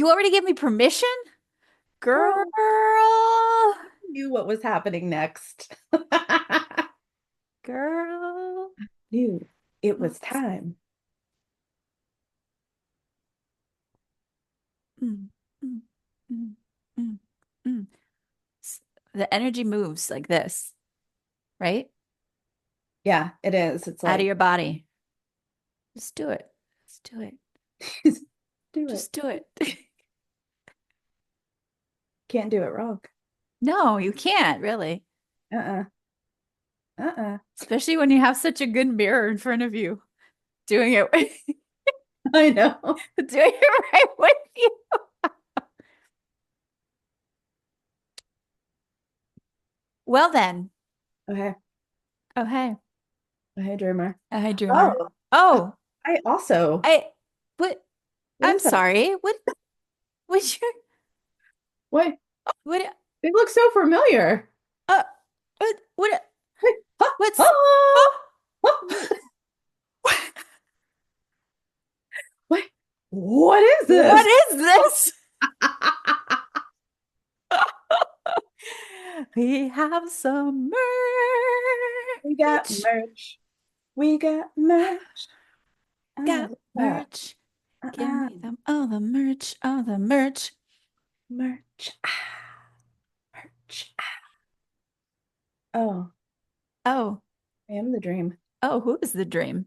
You already gave me permission? Girl. Girl, knew what was happening next. Girl. Knew it was time. Mm, mm, mm, mm, mm. S- The energy moves like this, right? Yeah, it is. It's Out of like, your body. Just do it. Just do it. do it. Just do it. Can't do it wrong. No, you can't really. Uh-uh. Uh-uh. Especially when you have such a good mirror in front of you. Doing it I know. doing it right with you. Well then. Okay. Oh hey. Okay, dreamer. Oh hey dreamer. Oh, Oh, I also, I what what I'm is that? sorry. What your What? what They look so familiar. uh what Wait, huh, what's huh, oh, huh. Wait, what is what this? is this? We have some We got merch. merch. We got merch. Got What's that? merch. Give Uh-uh. me them all the merch, all the merch. Merch. Merch. Oh, Oh, I am the dream. oh, who is the dream?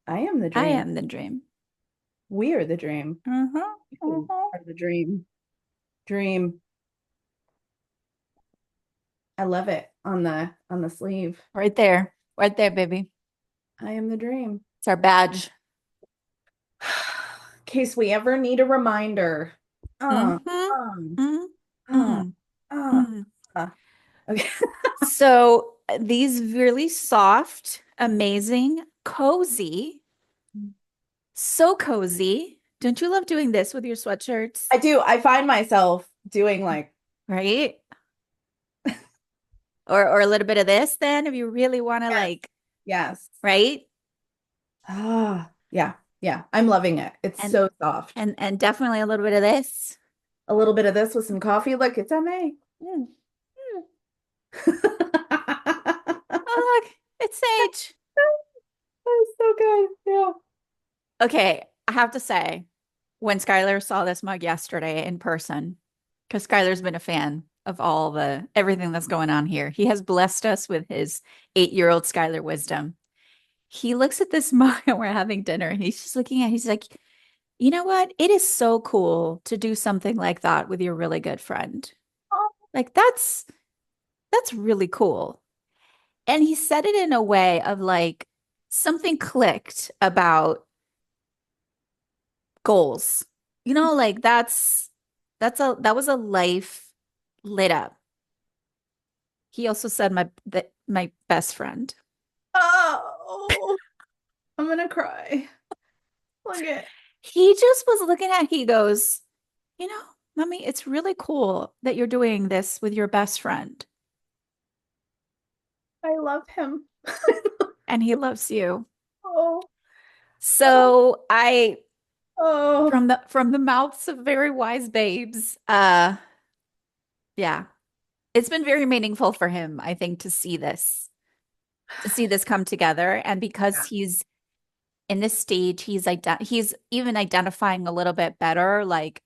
I am the I dream. am the dream. We are the dream. Uh-huh, You uh-huh. are the dream. Dream. I love it on the sleeve. Right there, baby. I am the dream. It's our badge. In case we ever need a reminder. Mm-hmm. Um, Mm, uh, mm, uh, mm. uh. Okay. So these really soft, amazing, cozy, so cozy. Don't you love doing this with your sweatshirts? I do. I find myself doing like, Right? Or a little bit of this then if you really want to yes, like, yes. right? Yeah, yeah. I'm loving it. It's And so soft. and definitely a little bit of this. A little bit of this with some coffee. Look, it's MA. Mm, mm. Oh, look, it's Sage. That's so good. Yeah. Okay, I have to say, when Skylar saw this mug yesterday in person, because Skylar's been a fan of all the everything that's going on here. He has blessed us with his 8-year-old Skylar wisdom. He looks at this mug and we're having dinner and he's just looking at it, he's like, you know what? It is so cool to do something like that with your really good friend. Like that's really cool. And he said it in a way of like something clicked about goals. You know, like that was a life lit up. He also said my best friend. Oh, I'm gonna cry. Look at, He just was looking at, he goes, you know, mommy, it's really cool that you're doing this with your best friend. I love him. And he loves you. Oh, oh, So I oh. from the mouths of very wise babes, yeah, it's been very meaningful for him, I think, to see this come together. And because Yeah. he's in this stage, he's even identifying a little bit better, like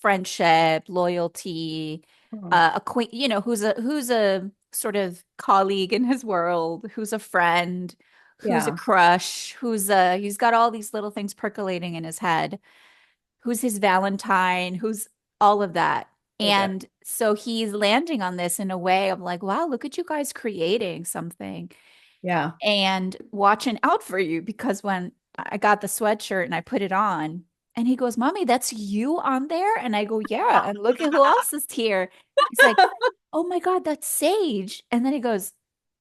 friendship, loyalty, Oh, you know, who's a sort of colleague in his world, who's a friend, who's a yeah. crush, he's got all these little things percolating in his head, who's his Valentine, who's all of that. So good. And so he's landing on this in a way of like, wow, look at you guys creating something Yeah. and watching out for you because when I got the sweatshirt and I put it on, and he goes, Mommy, that's you on there? And I go, yeah. And look at who else is here. He's like, oh my God, that's Sage. And then he goes,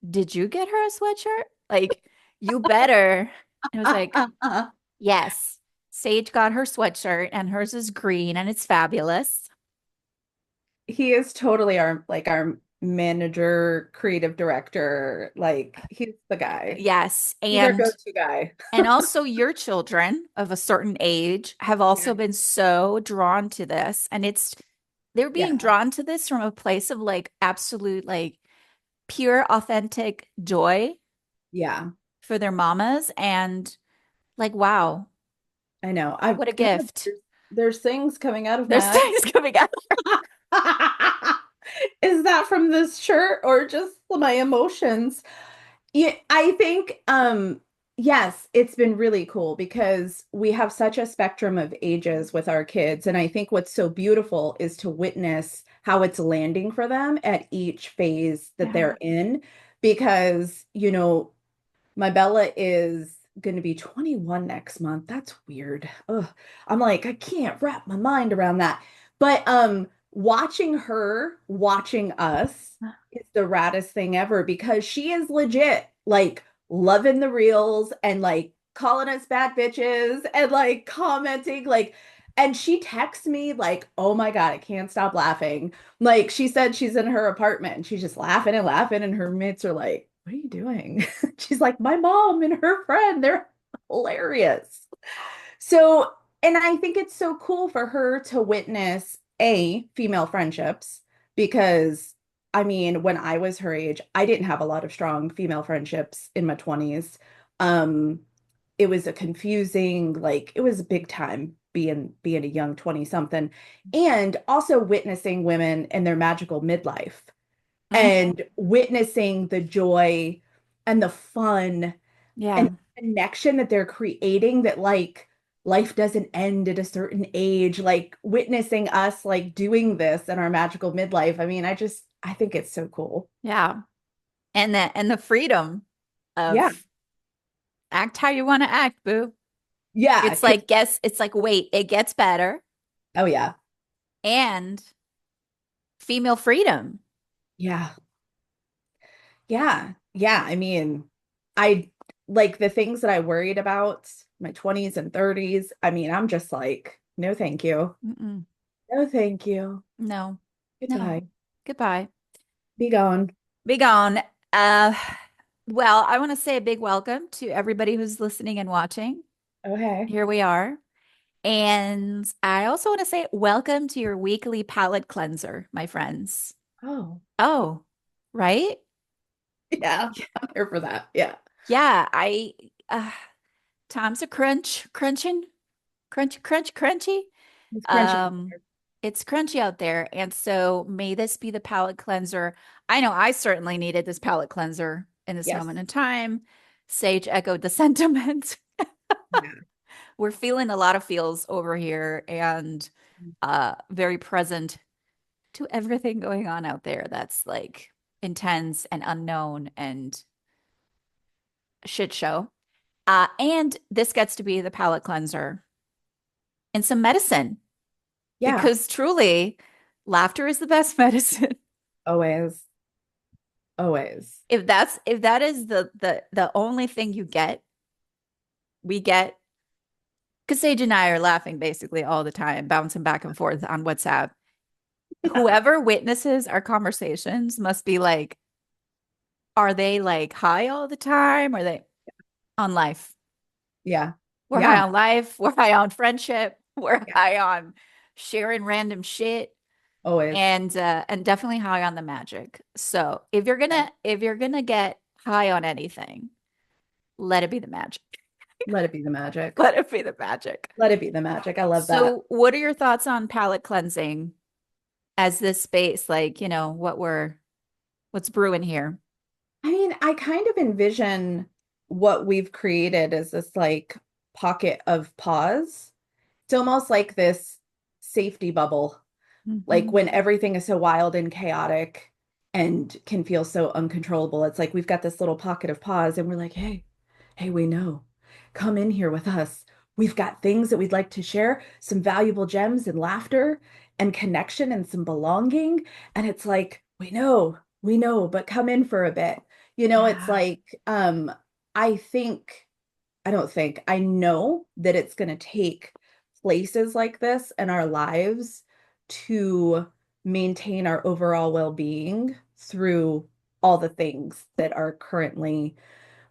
did you get her a sweatshirt? Like, you better. And I was like, yes. Sage got her sweatshirt and hers is green and it's fabulous. He is totally our like our manager, creative director. Like he's the guy. Yes. He's our go-to guy. And also your children of a certain age have Yeah. also been so drawn to this. And they're being Yeah. drawn to this from a place of like absolute, like pure, authentic joy Yeah. for their mamas. And like, wow, I know. what a God, gift. there's things coming out of There's my things coming out. eyes. Is that from this shirt or just my emotions? Yeah, I think yes, it's been really cool because we have such a spectrum of ages with our kids. And I think what's so beautiful is to witness how it's landing for them at each phase that Yeah. they're in. Because, my Bella is going to be 21 next month. That's weird. Ugh. I'm like, I can't wrap my mind around that. But watching her watching us is the raddest thing ever because she is legit like loving the reels and like calling us bad bitches and like commenting like and she texts me like, "Oh my God, I can't stop laughing." Like she said she's in her apartment and she's just laughing and laughing and her mates are like, "What are you doing?" She's like, "My mom and her friend, they're hilarious." So, and I think it's so cool for her to witness female friendships because I mean, when I was her age, I didn't have a lot of strong female friendships in my 20s. Um, it was a confusing, like it was a big time being a young 20 something and also witnessing women in their magical midlife Mhm. and witnessing the joy and the fun and Yeah. connection that they're creating that like life doesn't end at a certain age like witnessing us like doing this in our magical midlife. I mean, I think it's so cool. Yeah. And the freedom Yeah. of act how you want to act, boo. Yeah, It's 'cause like, guess it's like, wait, it gets better. oh yeah. And female freedom. Yeah. Yeah. Yeah, I mean, I like the things that I worried about my 20s and 30s. I mean, I'm just like, no thank you. Mm-mm. No thank you. No, no. Goodbye. Goodbye. Be gone. Be gone. Uh, well, I want to say a big welcome to everybody who's listening and watching. Okay. Here we are. And I also want to say welcome to your weekly palate cleanser, my friends. Oh, Oh, right? yeah. I'm here for that. Yeah. Yeah, times a crunching, crunchy. It's crunchy. Um, it's crunchy out there. And so may this be the palate cleanser. I know I certainly needed this palate cleanser in this Yes. moment in time. Sage echoed the sentiment. Yeah. We're feeling a lot of feels over here and very present to everything going on out there that's like intense and unknown and a shit show. And this gets to be the palate cleanser and some medicine Yeah. because truly laughter is the best medicine. Always. Always. If that is the only thing you get, we get because Sage and I are laughing basically all the time, bouncing back and forth on WhatsApp. Whoever witnesses our conversations must be like, are they like high all the time? Are they on life? Yeah. We're high Yeah. on life. We're high on friendship. We're Yeah. high on sharing random shit Always. and definitely high on the magic. So Yeah. if you're gonna get high on anything, let it be the magic. Let it be the magic. Let it be the magic. Let it be the magic. I love that. So what are your thoughts on palate cleansing as this space? Like, what's brewing here? I mean, I kind of envision what we've created as this like pocket of pause. It's almost like this safety bubble, like Mhm. when everything is so wild and chaotic and can feel so uncontrollable. It's like we've got this little pocket of pause and we're like, hey, we know. Come in here with us. We've got things that we'd like to share, some valuable gems and laughter and connection and some belonging. And it's like, we know, but come in for a bit. It's Yeah. like, I think, I don't think, I know that it's going to take places like this in our lives to maintain our overall well-being through all the things that are currently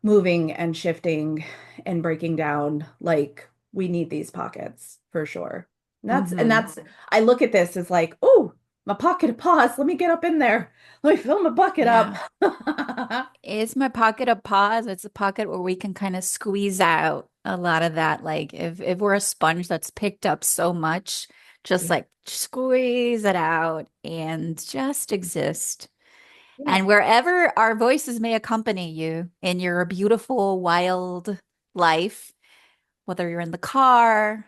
moving and shifting and breaking down. Like we need these pockets for sure. Hmm. That's I look at this as like, oh, my pocket of pause. Let me get up in there. Let me fill my bucket up. Yeah. It's my pocket of pause. It's a pocket where we can kind of squeeze out a lot of that. Like if we're a sponge that's picked up so much, just Yeah. like squeeze it out and just exist. Yeah. And wherever our voices may accompany you in your beautiful, wild life, whether you're in the car,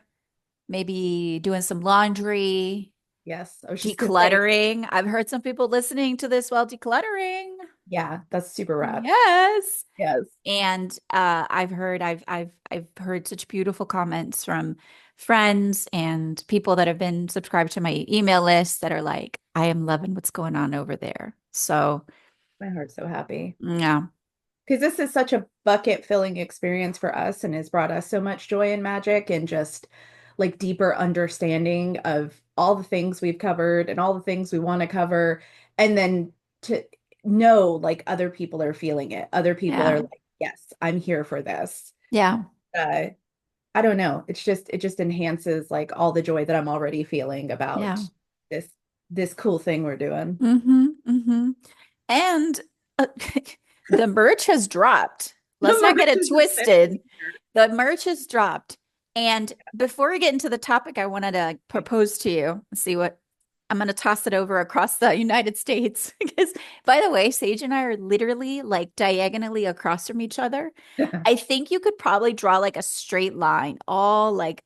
maybe doing some laundry, Yes. I was just gonna say, decluttering. I've heard some people listening to this while decluttering. yeah, that's super rad. Yes. Yes. And I've heard such beautiful comments from friends and people that have been subscribed to my email list that are like, I am loving what's going on over there. So My heart's so happy. yeah, Because this is such a bucket filling experience for us and has brought us so much joy and magic and just like deeper understanding of all the things we've covered and all the things we want to cover. And then to know like other people are feeling it. Other people are yeah, like, yes, I'm here for this. yeah, Uh, I don't know. It just enhances like all the joy that I'm already feeling yeah. about this this cool thing we're doing. Mm-hmm. Mm-hmm. And uh, the merch has dropped. The Let's not get merch it is twisted. officially here. The merch has dropped. And before we get into the topic, I wanted to propose to you. See what I'm going to toss it over across the United States. Because, by the way, Sage and I are literally like diagonally across from each other. I think you could probably draw like a straight line, all like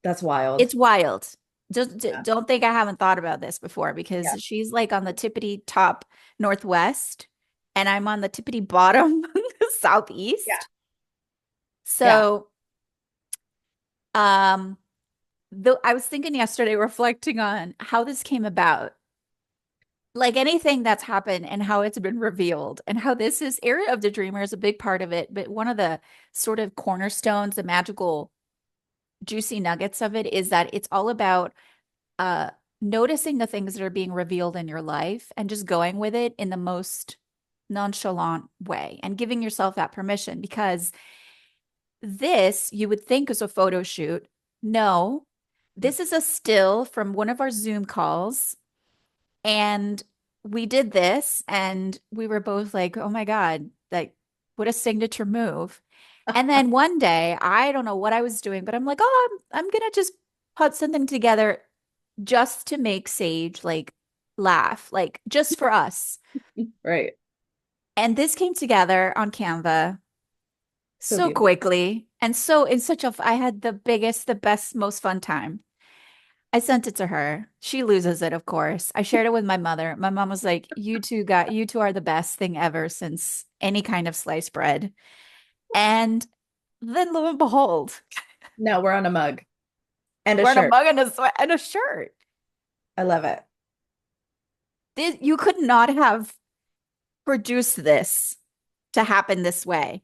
That's wild. it's wild. Just Yeah. don't think I haven't thought about this before because Yeah. she's like on the tippity top northwest and I'm on the tippity bottom Yeah. southeast. Yeah. So, um, though I was thinking yesterday, reflecting on how this came about, like anything that's happened and how it's been revealed, and how this is Area of the Dreamer is a big part of it. But one of the sort of cornerstones, the magical, juicy nuggets of it is that it's all about uh noticing the things that are being revealed in your life and just going with it in the most nonchalant way and giving yourself that permission because this you would think is a photo shoot. No, this is a still from one of our Zoom calls and we did this and we were both like, "Oh my God, like what a signature move." And then one day, I don't know what I was doing, but I'm like, "Oh, I'm gonna just put something together just to make Sage like laugh, like just for us." Right. And this came together on Canva So so beautiful. quickly and so in such a, I had the biggest, the best, most fun time. I sent it to her. She loses it, of course. I shared it with my mother. My mom was like, you two are the best thing ever since any kind of sliced bread. And then lo and behold, No, we're on a mug and a we're in a shirt. mug and a sweat and a shirt. I love it. You could not have produced this to happen this way.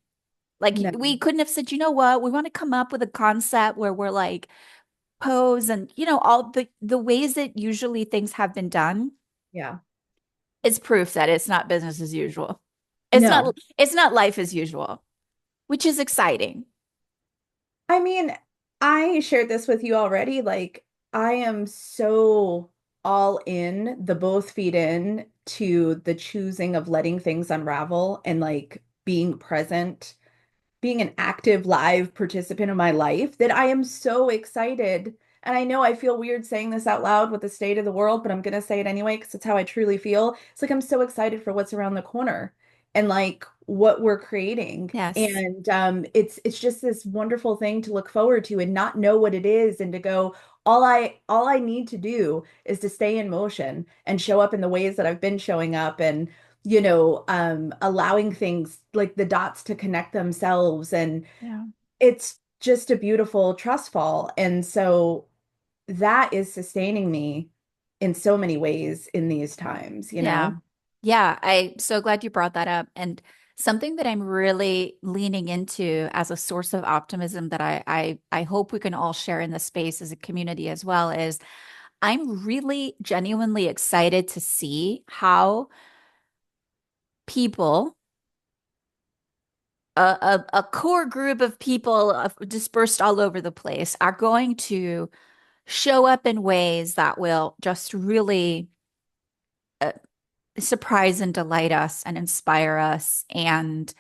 Like No. we couldn't have said, you know what, we want to come up with a concept where we're like pose and all the ways that usually things have been done Yeah. is proof that it's not business as usual. No. It's not life as usual, which is exciting. I mean, I shared this with you already. Like, I am so all in the both feet in to the choosing of letting things unravel and like being present, being an active live participant of my life that I am so excited. And I know I feel weird saying this out loud with the state of the world, but I'm going to say it anyway because it's how I truly feel. It's like I'm so excited for what's around the corner and like what we're creating. Yes. And it's just this wonderful thing to look forward to and not know what it is and to go, all I need to do is to stay in motion and show up in the ways that I've been showing up and allowing things like the dots to connect themselves. And Yeah. it's just a beautiful trust fall. And so that is sustaining me in so many ways in these times, you Yeah. know? Yeah. I'm so glad you brought that up. And something that I'm really leaning into as a source of optimism that I hope we can all share in the space as a community as well is I'm really genuinely excited to see how people, a core group of people dispersed all over the place, are going to show up in ways that will just really uh, surprise and delight us and inspire us. And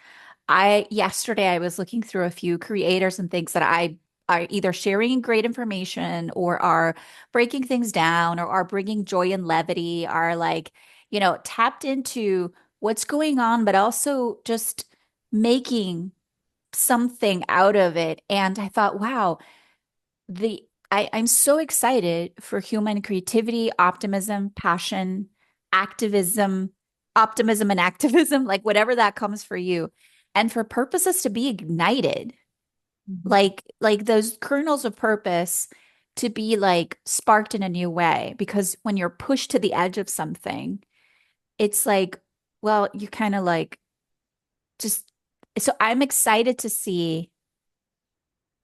yesterday I was looking through a few creators and things that I are either sharing great information or are breaking things down or are bringing joy and levity, are like, tapped into what's going on, but also just making something out of it. And I thought, wow, I'm so excited for human creativity, optimism, passion, activism, optimism and activism, like whatever that comes for you, and for purposes to be ignited, Mhm. like those kernels of purpose to be like sparked in a new way. Because when you're pushed to the edge of something, it's like, well, you kind of like just. So I'm excited to see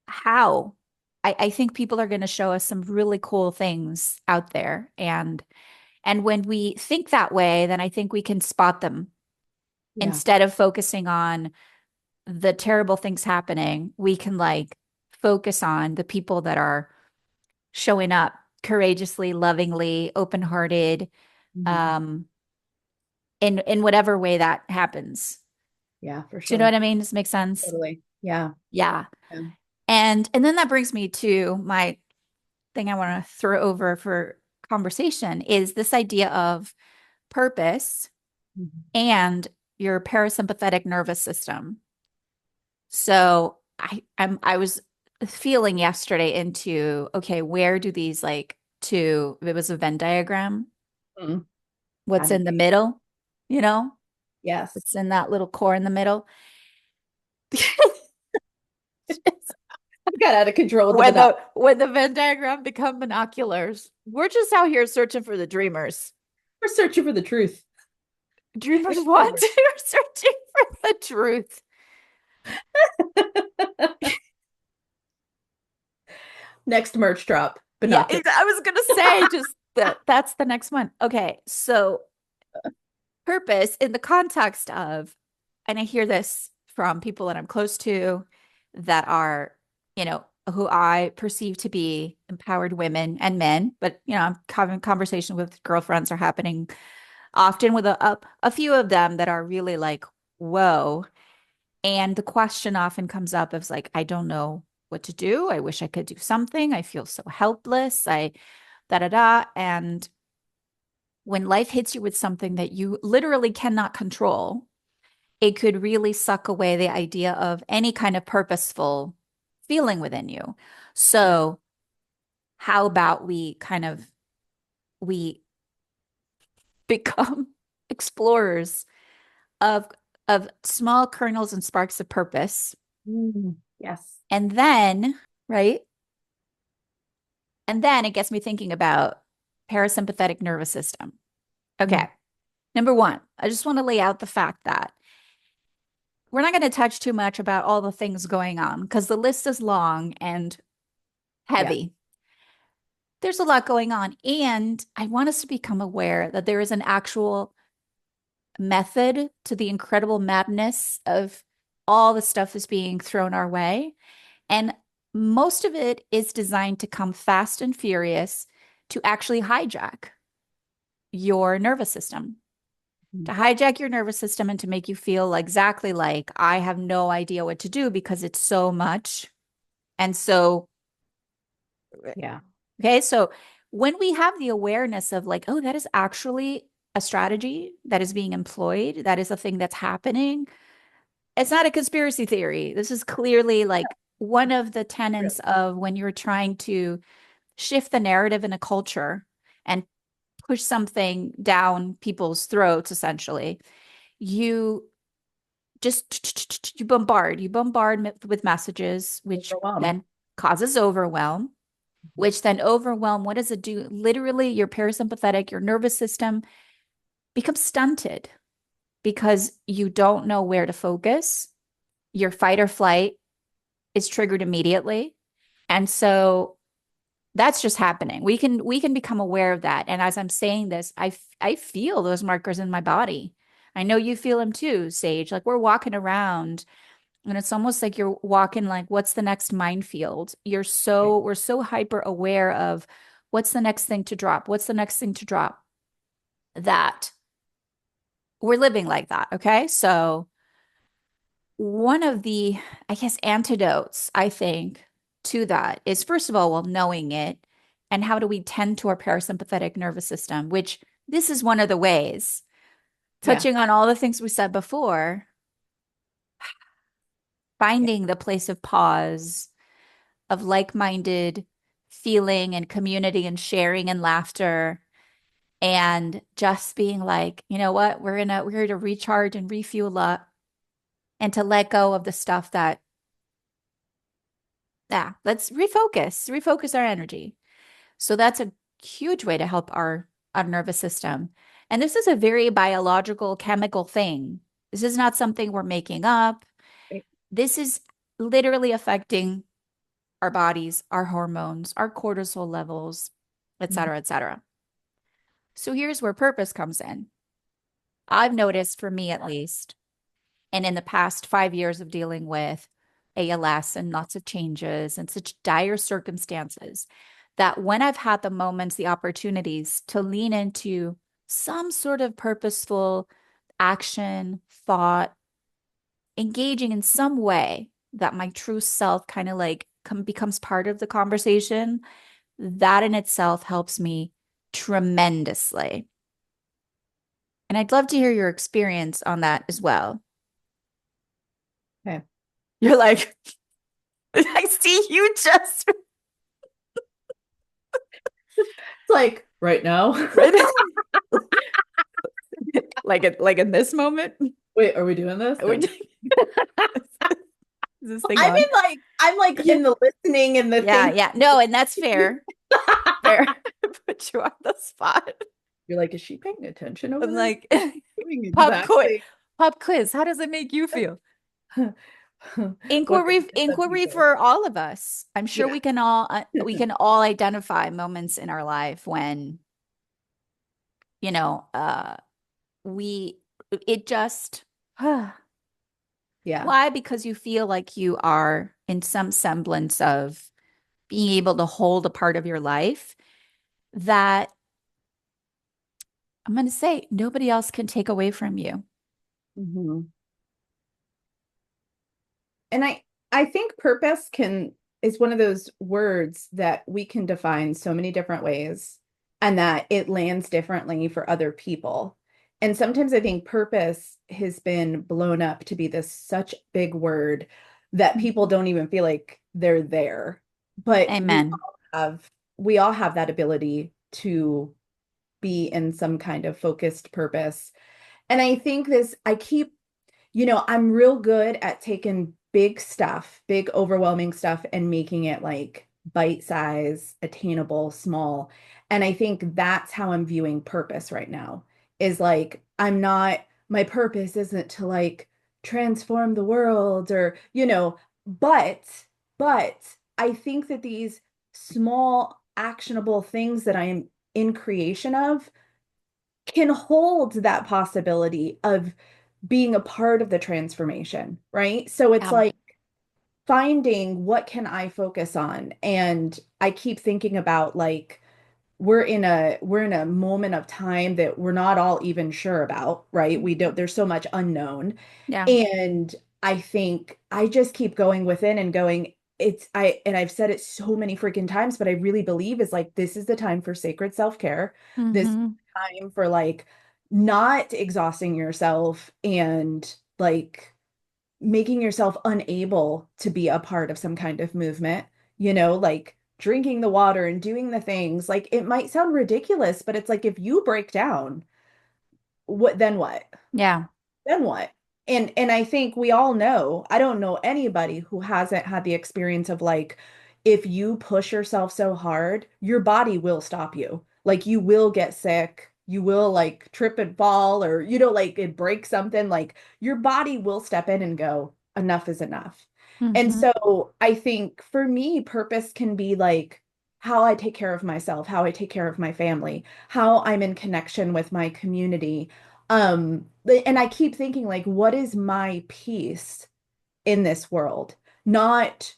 how I think people are going to show us some really cool things out there. And when we think that way, then I think we can spot them Yeah. instead of focusing on the terrible things happening. We can like focus on the people that are showing up courageously, lovingly, open-hearted, Mhm. um, in whatever way that happens. Yeah, for Do you know what sure. I mean? Does it make sense? Totally. Yeah. Yeah. Yeah. And then that brings me to my thing I want to throw over for conversation is this idea of purpose Mhm. and your parasympathetic nervous system. So I was feeling yesterday into, okay, where do these like two, it was a Venn diagram, Mhm. what's Had to in the be. middle, you know, Yes. what's in that little core in the middle. I got out of control with the When banana. the Venn diagram become binoculars, we're just out here searching for the dreamers. We're searching for the truth. Dreamers It's what? never. We're searching for the truth. Next merch drop, Yeah, binoculars. I was gonna say just that's the next one. Okay, so purpose in the context of, and I hear this from people that I'm close to that are, who I perceive to be empowered women and men, but I'm having conversation with girlfriends are happening often with a few of them that are really like, whoa. And the question often comes up of like, I don't know what to do. I wish I could do something. I feel so helpless. I da da da. And when life hits you with something that you literally cannot control, it could really suck away the idea of any kind of purposeful feeling within you. Yeah. So, how about we become explorers of small kernels and sparks of purpose, Yes. and then, right? And then it gets me thinking about parasympathetic nervous system. Mm. Okay. Number one, I just want to lay out the fact that we're not going to touch too much about all the things going on because the list is long and Yeah. heavy. There's a lot going on. And I want us to become aware that there is an actual method to the incredible madness of all the stuff that's being thrown our way. And most of it is designed to come fast and furious to actually hijack your nervous system, to Mm. hijack your nervous system and to make you feel exactly like I have no idea what to do because it's so much. And so, Yeah. okay, so when we have the awareness of like, oh, that is actually a strategy that is being employed, that is a thing that's happening. It's not a conspiracy theory. This is clearly like one of the tenets Really. of when you're trying to shift the narrative in a culture and push something down people's throats, essentially. You you bombard with messages, which Overwhelmed. then causes overwhelm, which then overwhelm, what does it do? Literally, your parasympathetic, your nervous system becomes stunted because you don't know where to focus. Your fight or flight is triggered immediately. And so that's just happening. We can become aware of that. And as I'm saying this, I feel those markers in my body. I know you feel them too, Sage. Like we're walking around and it's almost like you're walking like, what's the next minefield? Right. We're so hyper aware of what's the next thing to drop? What's the next thing to drop? That we're living like that. Okay. So one of the, I guess, antidotes, I think, to that is first of all, well, knowing it and how do we tend to our parasympathetic nervous system, which this is one of the ways, Yeah. touching on all the things we said before, finding the place of pause, of like-minded feeling and community and sharing and laughter and just being like, you know what, we're here to recharge and refuel up and to let go of the stuff that, yeah, let's refocus our energy. So that's a huge way to help our nervous system. And this is a very biological, chemical thing. This is not something we're making up. Right. This is literally affecting our bodies, our hormones, our cortisol levels, et Mhm. cetera, et cetera. So here's where purpose comes in. I've noticed for me at least, and in the past 5 years of dealing with ALS and lots of changes and such dire circumstances, that when I've had the moments, the opportunities to lean into some sort of purposeful action, thought, engaging in some way that my true self kind of like becomes part of the conversation, that in itself helps me tremendously. And I'd love to hear your experience on that as well. Okay. You're like, I see you just It's like right now. right like in this moment. Wait, are we doing this? We're No. doing- Is this thing I'm on? in like I'm like Yeah, in the listening and the yeah, thing. yeah. No, and that's fair. Fair. Put you on the spot. You're like, is she paying attention over I'm there? like, Doing pop quiz, exactly. pop quiz. How does it make you feel? What are the Inquiry people? for all of us. I'm sure Yeah. we can all identify moments in our life when, you know, we it just Yeah. why? Because you feel like you are in some semblance of being able to hold a part of your life that I'm going to say nobody else can take away from you. Mhm. And I think purpose can is one of those words that we can define so many different ways and that it lands differently for other people. And sometimes I think purpose has been blown up to be this such big word that people Mhm. don't even feel like they're there. But Amen. we all have that ability to be in some kind of focused purpose. And I think I keep I'm real good at taking big stuff, big overwhelming stuff and making it like bite size, attainable, small. And I think that's how I'm viewing purpose right now is like my purpose isn't to like transform the world or, but but I think that these small actionable things that I'm in creation of can hold that possibility of being a part of the transformation, right? So it's Yeah. like finding what can I focus on? And I keep thinking about like we're in a moment of time that we're not all even sure about, right? We don't there's so much unknown. Yeah. And I think I just keep going within and going, and I've said it so many freaking times, but I really believe is like this is the time for sacred self-care. This Hmm. time for like not exhausting yourself and like making yourself unable to be a part of some kind of movement, like drinking the water and doing the things. Like it might sound ridiculous, but it's like if you break down, what then what? Yeah. Then what? And I think we all know, I don't know anybody who hasn't had the experience of like if you push yourself so hard, your body will stop you. Like you will get sick, you will like trip and fall or like it breaks something, like your body will step in and go, enough is enough. And Hmm. so I think for me, purpose can be like how I take care of myself, how I take care of my family, how I'm in connection with my community And I keep thinking like, what is my piece in this world? Not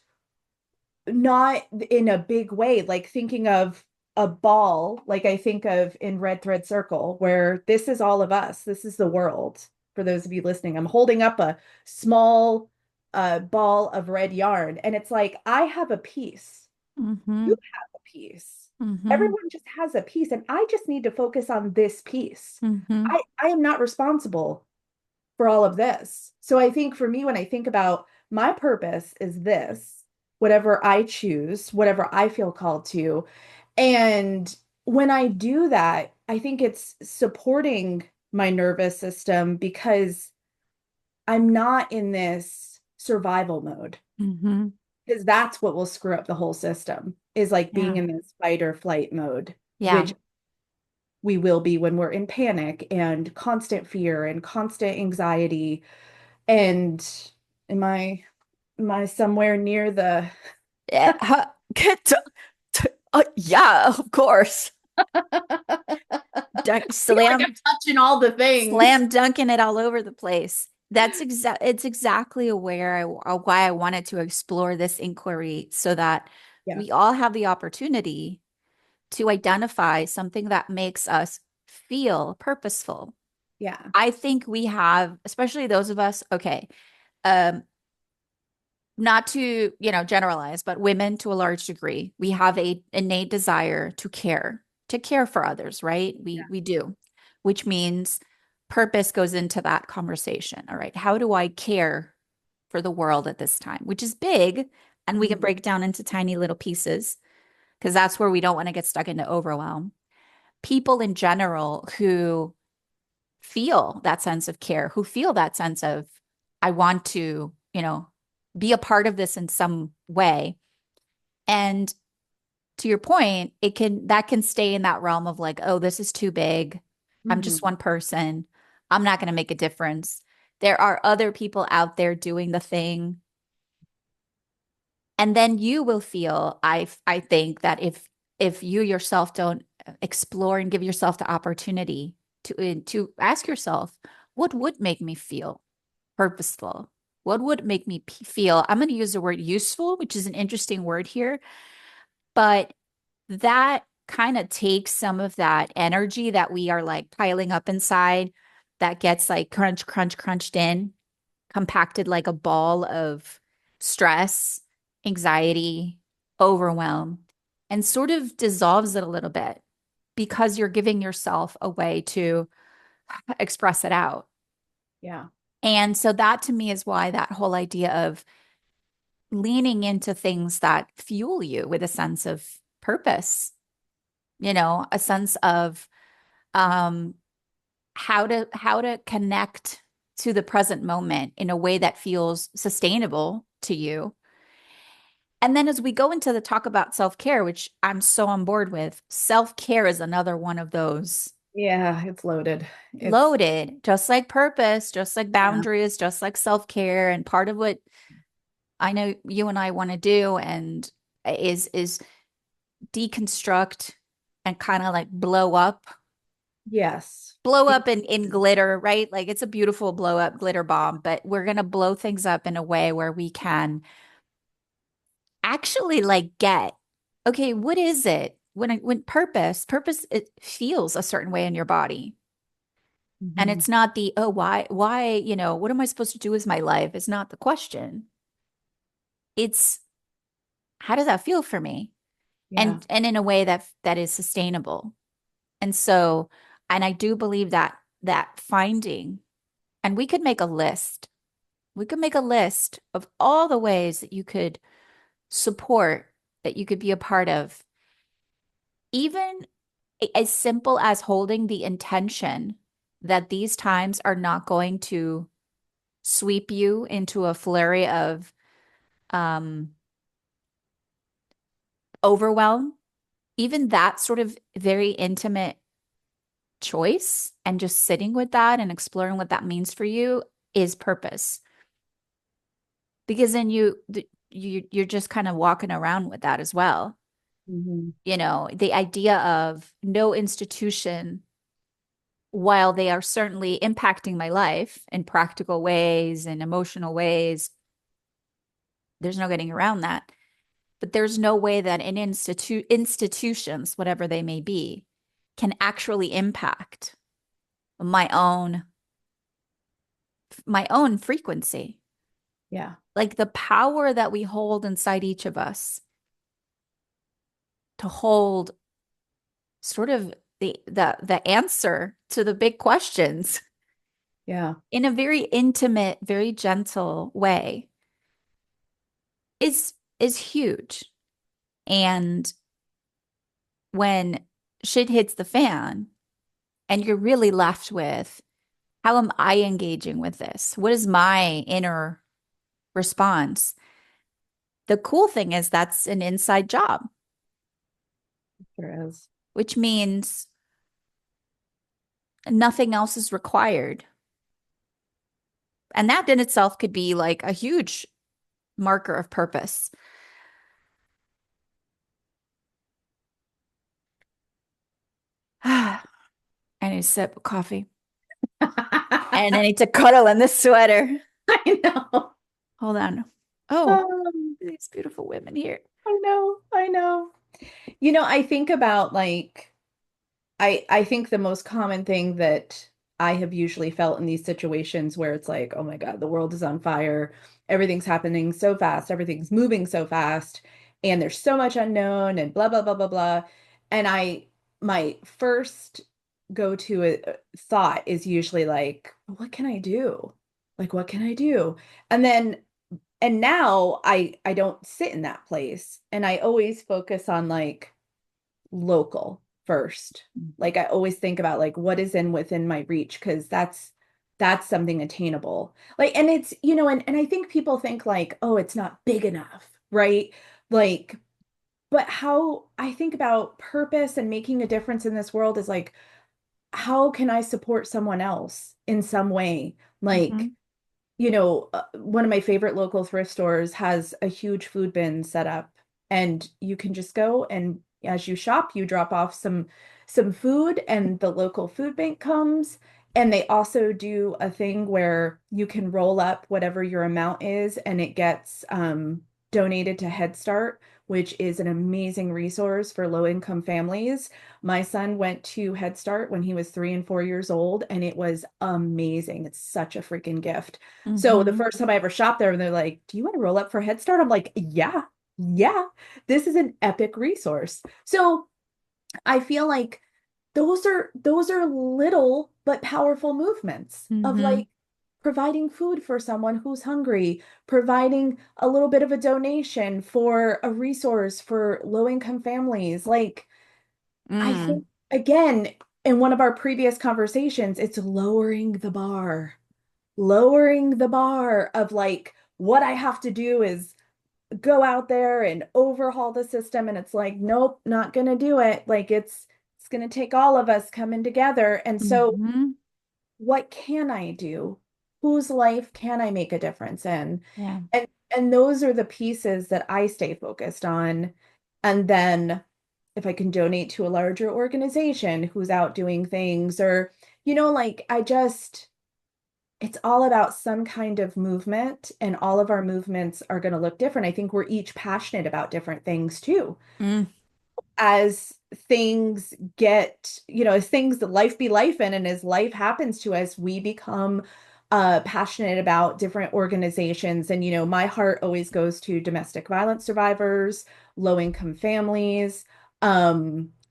not in a big way, like thinking of a ball, like I think of in Red Thread Circle, where this is all of us. This is the world. For those of you listening, I'm holding up a small ball of red yarn, and it's like I have a piece. Mm-hmm. You have a piece. Mm-hmm. Everyone just has a piece, and I just need to focus on this piece. Mm-hmm. I am not responsible for all of this. So I think for me, when I think about my purpose is this, whatever I choose, whatever I feel called to. And when I do that, I think it's supporting my nervous system because I'm not in this survival mode. Mm-hmm. Because that's what will screw up the whole system, is like being Yeah. in this fight or flight mode, Yeah. which we will be when we're in panic and constant fear and constant anxiety. And am I somewhere near the Yeah. Get yeah, of course. Dunk, feel like I'm slam, touching all the things. slam dunking it all over the place. It's exactly why I wanted to explore this inquiry so that Yeah, we all have the opportunity to identify something that makes us feel purposeful. yeah, I think we have, especially those of us, okay, um, not to, generalize, but women to a large degree, we have a innate desire to care for others, right? yeah. We do, which means purpose goes into that conversation. All right. How do I care for the world at this time? Which is big, and we can Mhm. break it down into tiny little pieces because that's where we don't want to get stuck into overwhelm. People in general who feel that sense of care, who feel that sense of, I want to, be a part of this in some way. And to your point, that can stay in that realm of like, oh, this is too big. I'm just Mhm. one person. I'm not going to make a difference. There are other people out there doing the thing. And then you will feel, I think that if you yourself don't explore and give yourself the opportunity to ask yourself, what would make me feel purposeful? What would make me feel, I'm going to use the word useful, which is an interesting word here, but that kind of takes some of that energy that we are like piling up inside that gets like crunched in, compacted like a ball of stress, anxiety, overwhelm, and sort of dissolves it a little bit because you're giving yourself a way to express it out. Yeah. And so that to me is why that whole idea of leaning into things that fuel you with a sense of purpose, a sense of um, how to connect to the present moment in a way that feels sustainable to you. And then as we go into the talk about self-care, which I'm so on board with, self-care is another one of those Yeah, it's loaded. It's loaded, just like purpose, just like yeah. boundaries, just like self-care. And part of what I know you and I want to do and is deconstruct and kind of like Yes. blow Be- up in glitter, right? Like it's a beautiful blow up glitter bomb, but we're gonna blow things up in a way where we can actually like get, okay, what is it? When purpose, it feels a certain way in your body. And Mhm. it's not the, oh, why, what am I supposed to do with my life? It's not the question. It's how does that feel for me? Yeah. And in a way that is sustainable. And so, and I do believe that finding, and we could make a list. We could make a list of all the ways that you could support, that you could be a part of, even as simple as holding the intention that these times are not going to sweep you into a flurry of um, overwhelm. Even that sort of very intimate choice and just sitting with that and exploring what that means for you is purpose. Because then you're just kind of walking around with that as well. Mhm. The idea of no institution while they are certainly impacting my life in practical ways and emotional ways, there's no getting around that. But there's no way that institutions, whatever they may be, can actually impact my own my own frequency. Yeah. Like the power that we hold inside each of us to hold sort of the answer to the big questions Yeah. in a very intimate, very gentle way is huge. And when shit hits the fan and you're really left with, how am I engaging with this? What is my inner response? The cool thing is that's an inside job, There is. which means nothing else is required. And that in itself could be like a huge marker of purpose. I need a sip of coffee. And I need to cuddle in this sweater. I know. Hold on. Oh, Um, these beautiful women here. I know. I know. I think about like I think the most common thing that I have usually felt in these situations where it's like, oh my God, the world is on fire. Everything's happening so fast. Everything's moving so fast. And there's so much unknown and blah, blah, blah, blah, blah. And my first go-to thought is usually like, what can I do? Like, what can I do? And then, and now I don't sit in that place. And I always focus on like, local first. Like I always think about like what is in within my reach because that's something attainable. Like and it's and I think people think like oh it's not big enough, right? Like but how I think about purpose and making a difference in this world is like how can I support someone else in some way? Like Hmm. one of my favorite local thrift stores has a huge food bin set up, and you can just go and as you shop, you drop off some food, and the local food bank comes. And they also do a thing where you can roll up whatever your amount is, and it gets donated to Head Start, which is an amazing resource for low-income families. My son went to Head Start when he was 3 and 4 years old, and it was amazing. It's such a freaking gift. So the Hmm. first time I ever shopped there, and they're like, "Do you want to roll up for Head Start?" I'm like, "Yeah, yeah, this is an epic resource." So I feel like those are little but powerful movements of Hmm. like providing food for someone who's hungry, providing a little bit of a donation for a resource for low-income families. Like I think Mm. again, in one of our previous conversations, it's lowering the bar of like what I have to do is go out there and overhaul the system. And it's like, nope, not gonna do it. Like it's gonna take all of us coming together. And so Hmm. what can I do? Whose life can I make a difference in? Yeah. And those are the pieces that I stay focused on. And then if I can donate to a larger organization who's out doing things or like I just it's all about some kind of movement, and all of our movements are going to look different. I think we're each passionate about different things too. Mm. As things get, as things that life be life in, and as life happens to us, we become passionate about different organizations. And, my heart always goes to domestic violence survivors, low income families.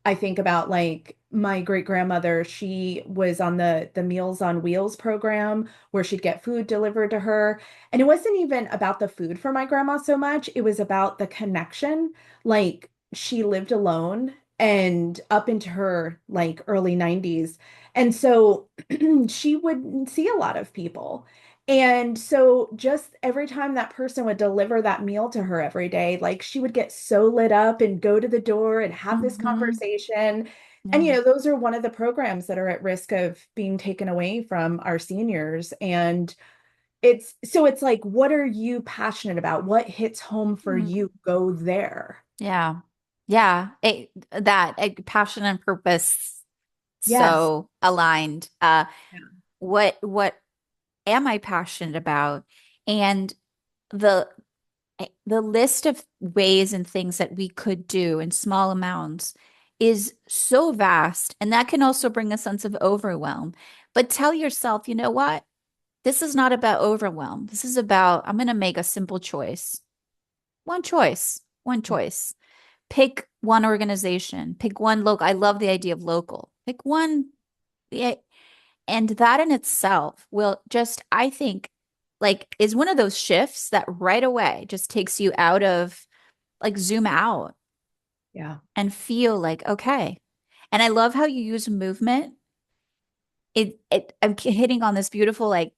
I think about like my great grandmother, she was on the Meals on Wheels program where she'd get food delivered to her. And it wasn't even about the food for my grandma so much, it was about the connection. Like she lived alone and up into her like early 90s. And so she wouldn't see a lot of people. And so just every time that person would deliver that meal to her every day, like she would get so lit up and go to the door and have this Hmm. conversation. And Yeah. those are one of the programs that are at risk of being taken away from our seniors. And it's like, what are you passionate about? What hits home for Mm. you? Go there. Yeah. Yeah. Passion and purpose. Yes. so aligned. Yeah. What am I passionate about? And the the list of ways and things that we could do in small amounts is so vast, and that can also bring a sense of overwhelm. But tell yourself, you know what? This is not about overwhelm. This is about, I'm going to make a simple choice. One choice, one Yeah. choice. Pick one organization, pick one local. I love the idea of local. Pick one. Yeah, and that in itself will just, I think, like, is one of those shifts that right away just takes you out of, like, zoom out Yeah. and feel like, okay. And I love how you use movement. I'm hitting on this beautiful, like,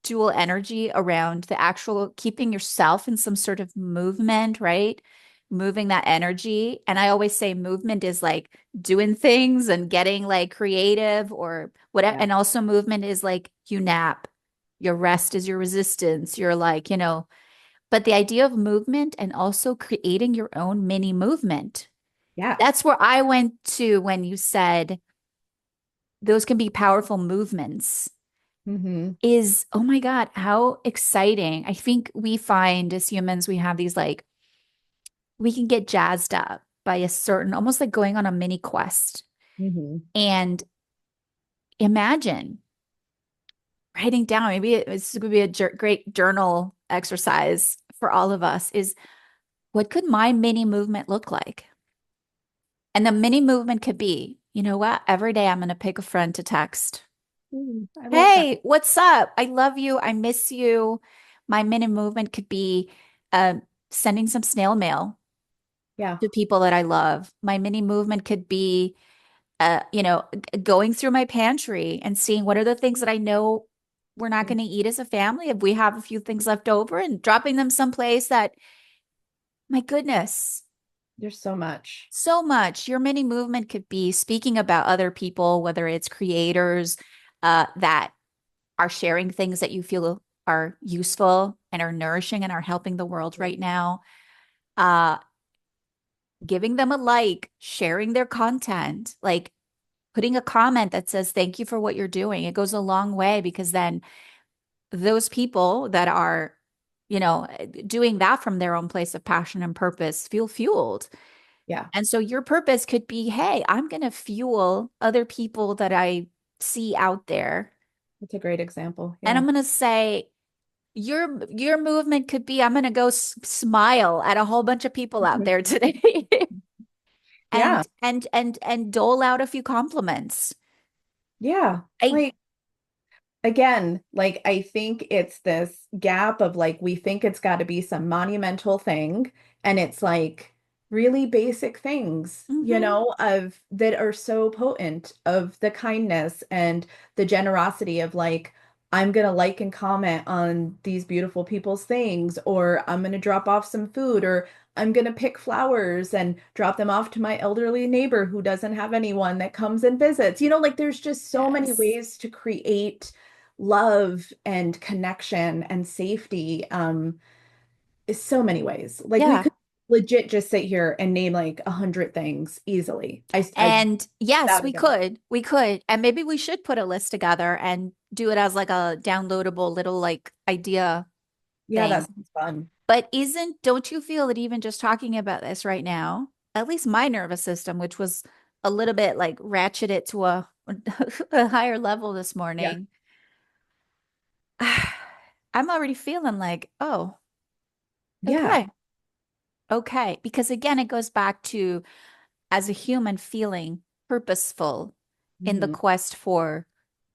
dual energy around the actual keeping yourself in some sort of movement, right? Moving that energy. And I always say movement is like doing things and getting like creative or whatever. Yeah. And also movement is like you nap, your rest is your resistance. You're like, but the idea of movement and also creating your own mini movement. Yes. That's where I went to when you said those can be powerful movements Hmm. is, oh my God, how exciting. I think we find as humans, we have these like, we can get jazzed up by a certain, almost like going on a mini quest. Hmm. And imagine writing down, maybe it's going to be a great journal exercise for all of us is what could my mini movement look like? And the mini movement could be, you know what? Every day I'm going to pick a friend to text. I love that. Hey, what's up? I love you. I miss you. My mini movement could be sending some snail mail Yeah. to people that I love. My mini movement could be, going through my pantry and seeing what are the things that I know we're not going to eat as a family if we have a few things left over and dropping them someplace that, my goodness, There's so much. so much. Your mini movement could be speaking about other people, whether it's creators that are sharing things that you feel are useful and are nourishing and are helping the world right now. Uh, Giving them a like, sharing their content, like putting a comment that says, thank you for what you're doing. It goes a long way because then those people that are, doing that from their own place of passion and purpose feel fueled. Yeah. And so your purpose could be, hey, I'm going to fuel other people that I see out there. That's a great example. And I'm Yeah. going to say, your movement could be I'm going to go smile at a whole bunch of people out Mhm. there today Yeah. and dole out a few compliments. Yeah. I Like, again, like I think it's this gap of like we think it's got to be some monumental thing, and it's like really basic things, mhm. of that are so potent of the kindness and the generosity of like I'm gonna like and comment on these beautiful people's things, or I'm gonna drop off some food, or I'm gonna pick flowers and drop them off to my elderly neighbor who doesn't have anyone that comes and visits. Like there's just so many Yes. ways to create love and connection and safety is so many ways. Like we Yeah. could legit just sit here and name like 100 things easily. I And yes, without a we doubt. could. We could. And maybe we should put a list together and do it as like a downloadable little like idea Yeah, that thing. sounds fun. But don't you feel that even just talking about this right now, at least my nervous system, which was a little bit like ratcheted to a, a higher level this Yeah. morning, I'm already feeling like, oh, Yeah. okay, okay. Because again, it goes back to as a human feeling purposeful in the Hmm. quest for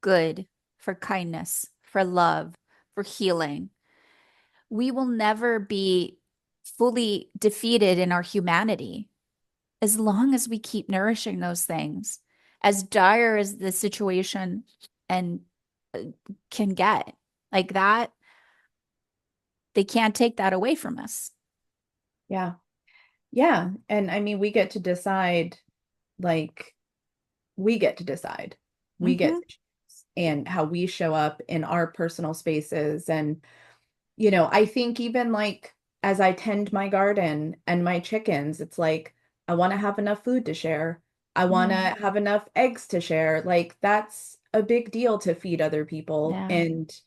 good, for kindness, for love, for healing. We will never be fully defeated in our humanity as long as we keep nourishing those things, as dire as the situation and uh, can get, like that, they can't take that away from us. Yeah. Yeah. And I mean, we get to decide, like, we get to decide. We get Hmm. to choose and how we show up in our personal spaces. And I think even like as I tend my garden and my chickens, it's like I want to have enough food to share. I want to Yeah. have enough eggs to share. Like that's a big deal to feed other people. Yeah. And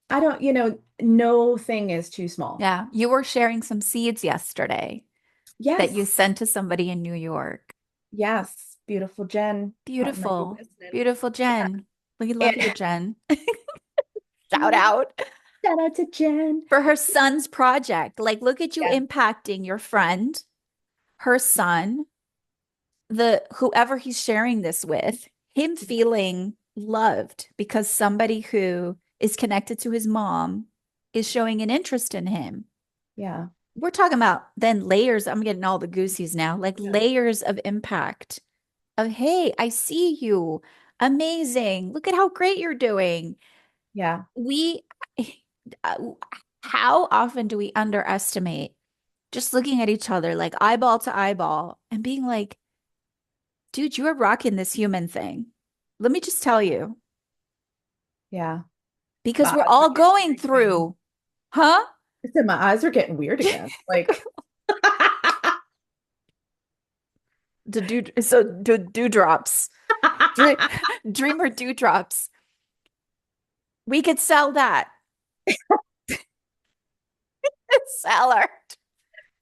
I don't, no thing is too small. Yeah. You were sharing some seeds yesterday that you Yes. sent to somebody in New York. Yes. Beautiful Jen. Might be Beautiful. listening. Beautiful Yeah. Jen. We love And you, Jen. Shout out shout out to Jen. for her son's project. Like, look at you Yeah. impacting your friend, her son, the whoever he's sharing this with, him feeling loved because somebody who is connected to his mom is showing an interest in him. Yeah. We're talking about then layers. I'm getting all the goosies now, like Yeah. layers of impact of, hey, I see you. Amazing. Look at how great you're doing. Yeah. We, uh, how often do we underestimate just looking at each other like eyeball to eyeball and being like, dude, you are rocking this human thing. Let me just tell you, Yeah. My because we're eyes are all getting going weird again. through, huh? I said my eyes are getting weird again. Like, Dewdrops, Dream, dreamer dewdrops. We could sell that. Sell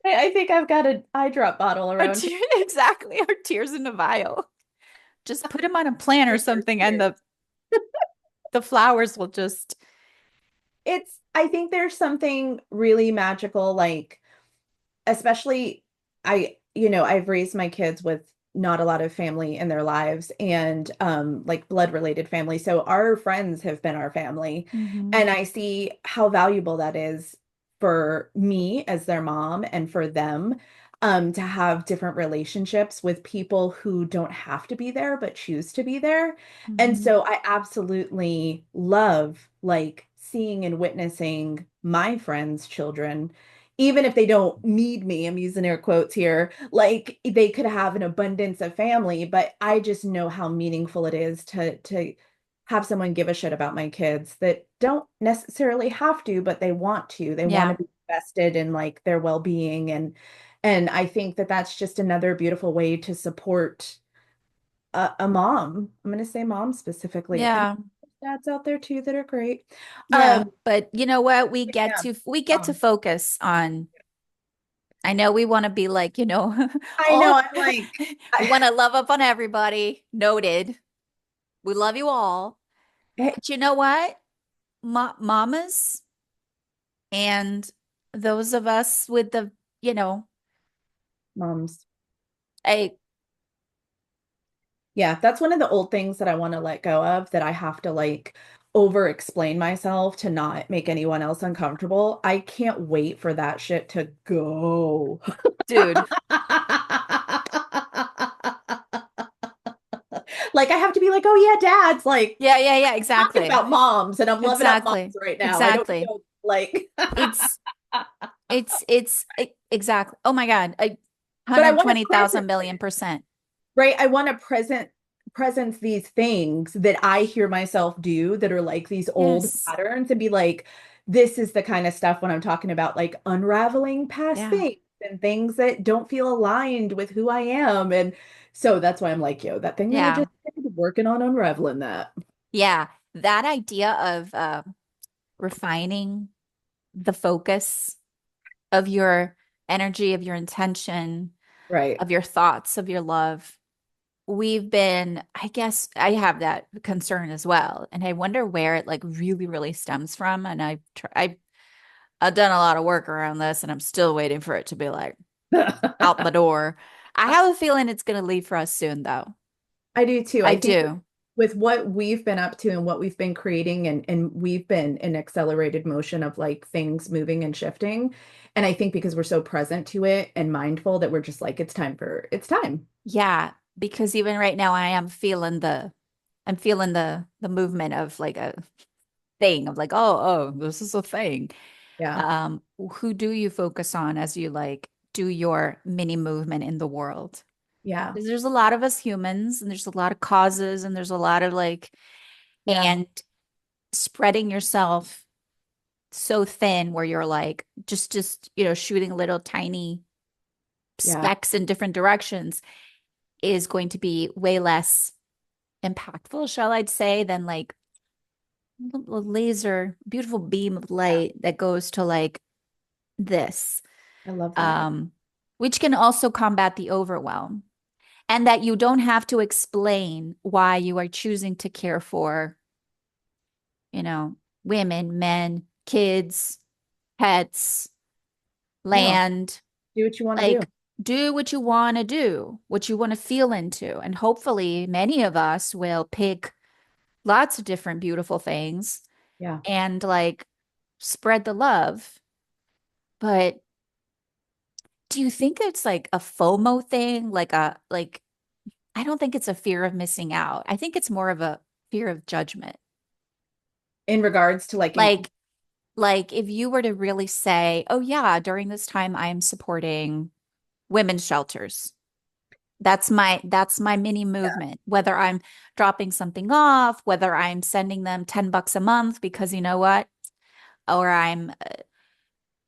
I think I've got an eye drop bottle our around exactly our tears in a vial. Just put them on a plant or here. something, and the flowers will just, I think there's something really magical, like, especially I've raised my kids with not a lot of family in their lives and like blood related family. So our friends have been our family. mhm. And I see how valuable that is for me as their mom and for them to have different relationships with people who don't have to be there but choose to be there. And Mhm. so I absolutely love like seeing and witnessing my friends' children even if they don't need me, I'm using air quotes here, like they could have an abundance of family, but I just know how meaningful it is to have someone give a shit about my kids that don't necessarily have to, but they want to. They want Yeah, to be invested in like their well-being and I think that that's just another beautiful way to support a mom. I'm going to say mom specifically. I know yeah, there's dads out there too that are great. yeah. But you know what? Yeah, We get to mom. focus on. I know we want to be like, I all know. I'm like, we want to love up on everybody. Noted. We love you all. But you know what? Mamas and those of us with the, you know, moms. a Yeah, that's one of the old things that I want to let go of that I have to like over explain myself to not make anyone else uncomfortable. I can't wait for that shit to go. dude. Like I have to be like, oh yeah, dads, like Yeah, yeah, yeah, talking exactly. about moms and I'm loving up moms Exactly. right now. I don't Exactly. feel like It's exactly. Oh my God. but I want to 120,000 present million percent. right? I want to presence these things that I hear myself do that are like these old Yes. patterns and be like, this is the kind of stuff when I'm talking about like unraveling past Yeah. things and things that don't feel aligned with who I am. And so that's why I'm like, yo, that thing that I Yeah. just did, working on unraveling that. Yeah. That idea of refining the focus of your energy, of your intention, Right. of your thoughts, of your love. We've been, I guess I have that concern as well. And I wonder where it like really, really stems from. And I've done a lot of work around this and I'm still waiting for it to be like out the door. I have a feeling it's going to leave for us soon, though. I do too. I I think do. with what we've been up to and what we've been creating and we've been in accelerated motion of like things moving and shifting. And I think because we're so present to it and mindful that we're just like, it's time. Yeah, because even right now I am feeling I'm feeling the movement of like a thing of like, oh, this is a thing. Yeah. Who do you focus on as you like do your mini movement in the world? Yeah. Because there's a lot of us humans and there's a lot of causes and there's a lot of like, Yeah. and spreading yourself so thin where you're like shooting little tiny Yeah. specks in different directions is going to be way less impactful, shall I say, than like a laser, beautiful beam of Yeah, light that goes to like this, I love that. um, which can also combat the overwhelm. And that you don't have to explain why you are choosing to care for, you know, women, men, kids, pets, No, land. do what you want to do. Like, do what you want to do, what you want to feel into. And hopefully, many of us will pick lots of different beautiful things Yeah. and like spread the love. But do you think it's like a FOMO thing? I don't think it's a fear of missing out. I think it's more of a fear of judgment. In regards to like, Like, like if you were to really say, oh yeah, during this time I am supporting women's shelters. That's my mini yeah, movement. Whether I'm dropping something off, whether I'm sending them $10 a month because you know what? Or I'm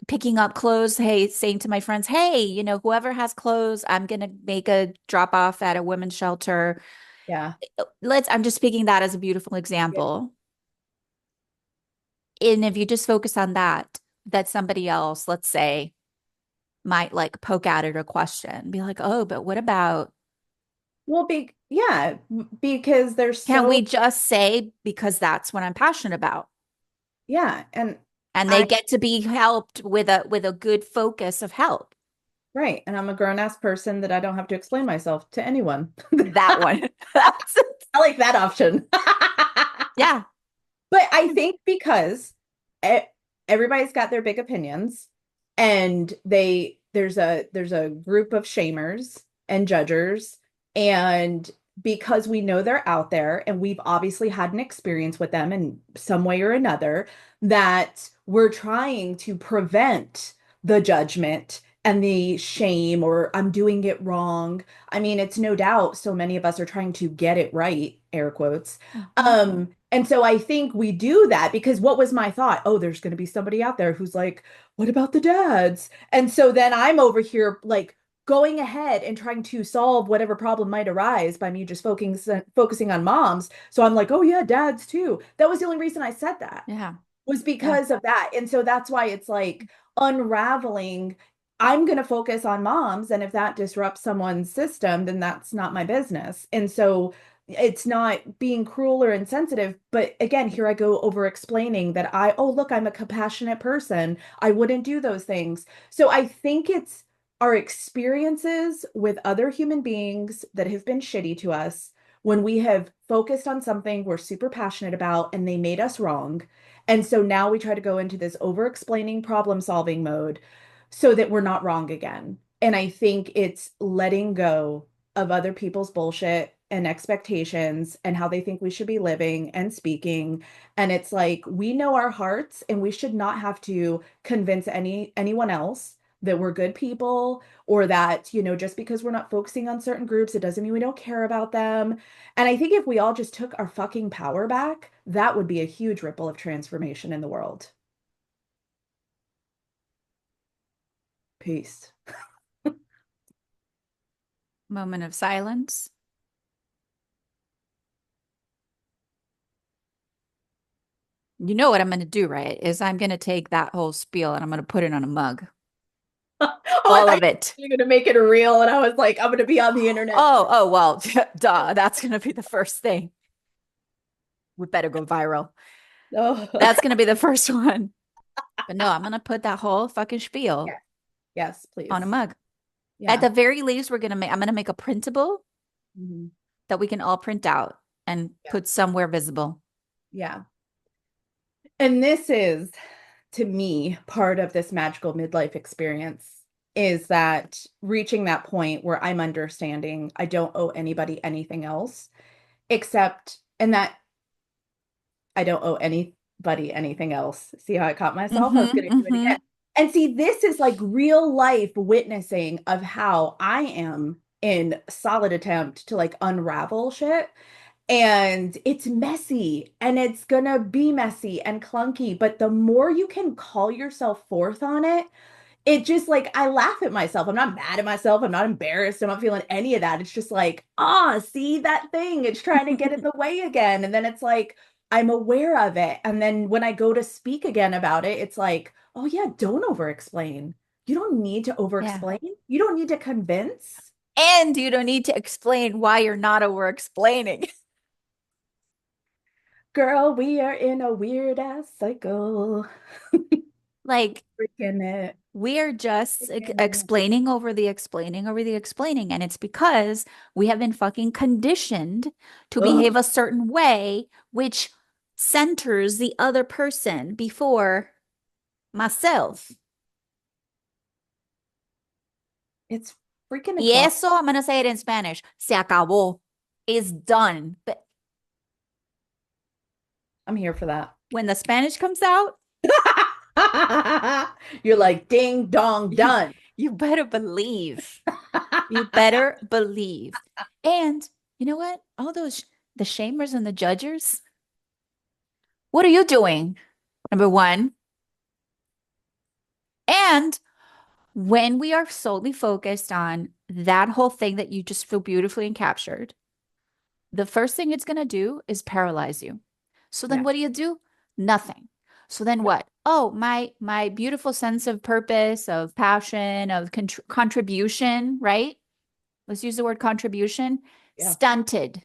picking up clothes, hey, saying to my friends, hey, whoever has clothes, I'm gonna make a drop off at a women's shelter. yeah, I'm just speaking that as a beautiful yeah. example. And if you just focus on that somebody else, let's say, might like poke at it or question, be like, oh, but what about, Well, yeah, because there's can so, we just say because that's what I'm passionate about? yeah, and And they I, get to be helped with a good focus of help. right, and I'm a grown-ass person that I don't have to explain myself to anyone. That one. That's I like that option. yeah. But I think because e- everybody's got their big opinions and there's a group of shamers and judgers, and because we know they're out there and we've obviously had an experience with them in some way or another, that we're trying to prevent the judgment and the shame or I'm doing it wrong. I mean, it's no doubt so many of us are trying to get it right, air quotes. Mhm. And so I think we do that because what was my thought? Oh, there's going to be somebody out there who's like, what about the dads? And so then I'm over here like going ahead and trying to solve whatever problem might arise by me just focusing on moms. So I'm like, oh yeah, dads too. That was the only reason I said that Yeah. was Yeah. because of that. And so that's why it's like unraveling. I'm going to focus on moms. And if that disrupts someone's system, then that's not my business. And so it's not being cruel or insensitive. But again, here I go over explaining that oh, look, I'm a compassionate person. I wouldn't do those things. So I think it's our experiences with other human beings that have been shitty to us when we have focused on something we're super passionate about and they made us wrong, and so now we try to go into this over explaining problem solving mode so that we're not wrong again. And I think it's letting go of other people's bullshit and expectations and how they think we should be living and speaking. And it's like we know our hearts and we should not have to convince anyone else that we're good people or that, just because we're not focusing on certain groups, it doesn't mean we don't care about them. And I think if we all just took our fucking power back, that would be a huge ripple of transformation in the world. Peace. Moment of silence. You know what I'm going to do, right? Is I'm going to take that whole spiel and I'm going to put it on a mug. Oh, I All thought of it. you were gonna make it real, and I was like, I'm gonna be on the internet. Oh, well, duh. That's going to be the first thing. We better go viral. Oh, That's going to be the first one. But no, I'm going to put that whole fucking spiel yes, yes, on a please. mug. At Yeah. the very least, I'm going to make a printable Mhm. that we can all print out and Yeah. put somewhere visible. Yeah. And this is, to me, part of this magical midlife experience is that reaching that point where I'm understanding I don't owe anybody anything else except, and that I don't owe anybody anything else. See how I caught myself? I was Mm-hmm. going to do it Mm-hmm. again. And see, this is like real life witnessing of how I am in solid attempt to like unravel shit. And it's messy and it's gonna be messy and clunky. But the more you can call yourself forth on it, it just like I laugh at myself. I'm not mad at myself. I'm not embarrassed. I'm not feeling any of that. It's just like, ah, see that thing? It's trying to get in the way again. And then it's like I'm aware of it. And then when I go to speak again about it, it's like, oh yeah, don't over explain. You don't need to over Yeah. explain. You don't need to convince. And you don't need to explain why you're not over explaining. Girl, we are in a weird ass cycle. Like, Freaking it. we are just Freaking it. explaining over the explaining over the explaining. And it's because we have been fucking conditioned to Ugh, behave a certain way, which centers the other person before myself. it's freaking Y exhausting. eso, I'm going to say it in Spanish, se acabó. It's done. But I'm here for that. when the Spanish comes out, You're like ding dong you, done. you better believe. You better believe. And you know what? All those, the shamers and the judgers, what are you doing? Number one. And when we are solely focused on that whole thing that you just feel beautifully encaptured, the first thing it's going to do is paralyze you. So then Yeah. what do? Nothing. So then Yep. what? Oh, my beautiful sense of purpose, of passion, of contribution, right? Let's use the word contribution. Yeah. Stunted,